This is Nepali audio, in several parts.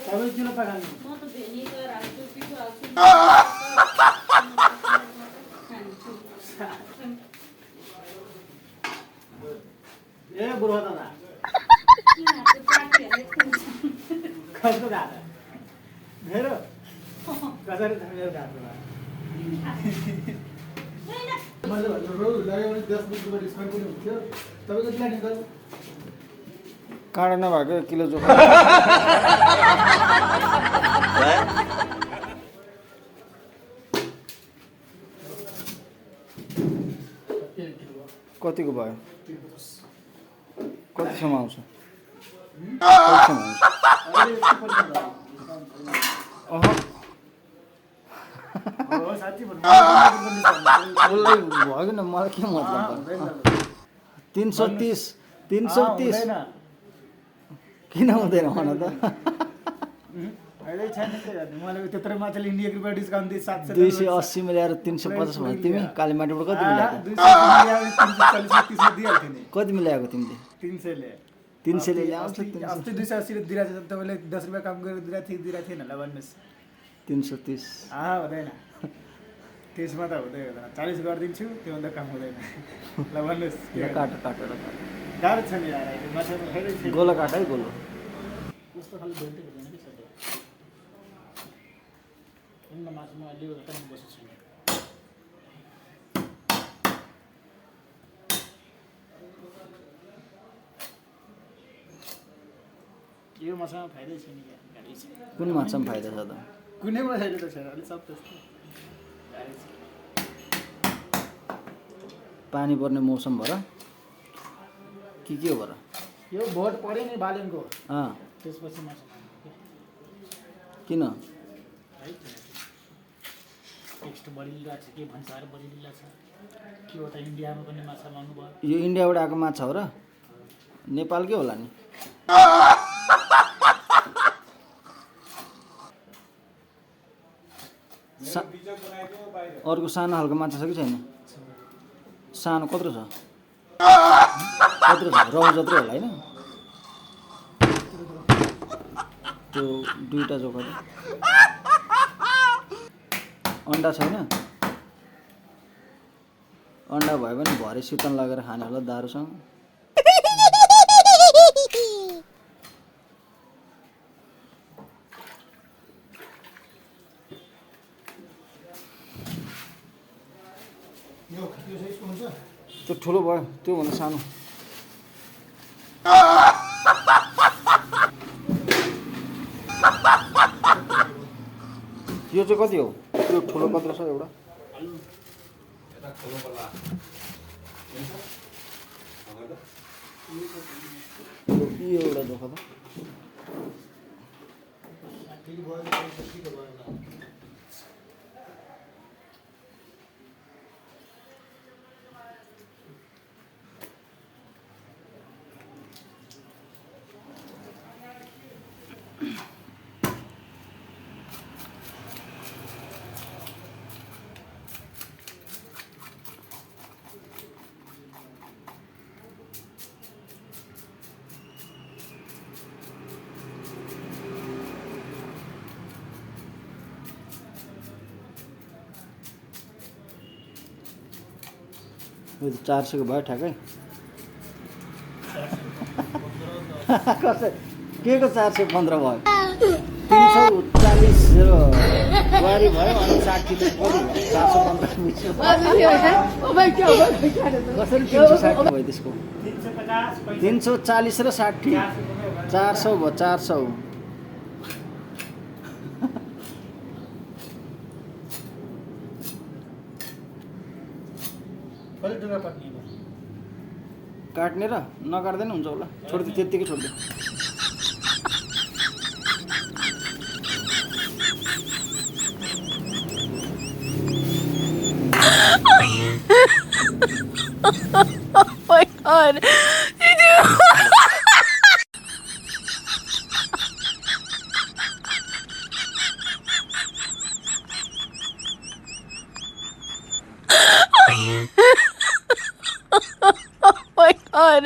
तपाईँ किन पकाल्नु म त भेनिगर हाल्छु पिठो हाल्छु ए बुढो दादा कसको घाट मेरो कसरी छ मेरो घाटमा मैले भन्नु लाग्यो भने 10 रुपैयाँ डिस्काउन्ट पनि हुन्थ्यो तपाईँको प्लानिङ गर्नु काँडा नभएको किलो जोखा कतिको भयो कतिसम्म आउँछ साँच्ची भन्नु भएन मलाई के मतलब 330 330 किन हुँदैन भन त अहिले छैन मलाई त्यत्रो मान्छेले इन्डियाको रुपियाँ डिस्काउन्ट दिए 700 280 मिलाएर 350 भयो तिमी कालीमाटीबाट कति मिलाएको 340 दिइहाल्थ्यो नि कति मिलाएको तिमीले 300 ले 300 ले ल्याउँछ अस्ति 280 दिइरहेको छ तपाईँले 10 रुपियाँ कम गरेर दिइरहेको थिएन ल भन्नुहोस् 330 हुँदैन त्यसमा त हुँदैन 40 गरिदिन्छु त्योभन्दा कम हुँदैन ल भन्नुहोस् काट काट गाह्रो छ नि यार अहिले माछामा फेरि छैन गोलो काट है गोलो कस्तो खाले बेल्टै हुँदैन कि सबै इन्न माछामा लियो त पनि बस्छु छैन यो माछामा फाइदै छैन क्या गाडी छ कुन माछामा फाइदा छ त कुनै माछाले त छैन अलि सब त्यस्तो पानी पर्ने मौसम भएर के हो भएर यो भोट पर्यो नि बालेनको त्यसपछि माछा किन टेक्स्ट बढिरहेको छ के भन्छ अरे बढिरहेको छ के हो त इन्डियामा पनि माछा लाउनु भयो यो इन्डियाबाट आएको माछा हो र नेपालकै होला नि अर्को सानो खालको माछा छ कि छैन सानो कत्रो छ रहु जत्रो होला होइन त्यो दुईटा जोखा अन्डा छैन अन्डा भयो भने भरे शीतल लगेर खाने होला दारूसँग त्यो ठुलो भयो त्योभन्दा सानो यो चाहिँ कति हो त्यो ठुलो कत्रो छ एउटा यो एउटा जोखा त यो 400 को भयो ठ्याक्कै कसै के को 415 भयो 340 वारी भयो अनि 60 त कति भयो 415 कसरी 360 भयो त्यसको 340 र 60 400 भयो 400 काट्ने र नकाट्दैन हुन्छ होला छोड्दै त्यतिकै छोड्दै Oh my god. Did you Oh my god.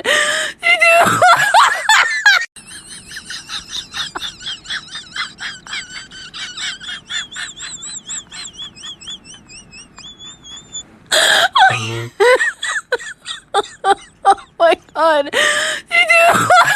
Did you Oh my god. Did you?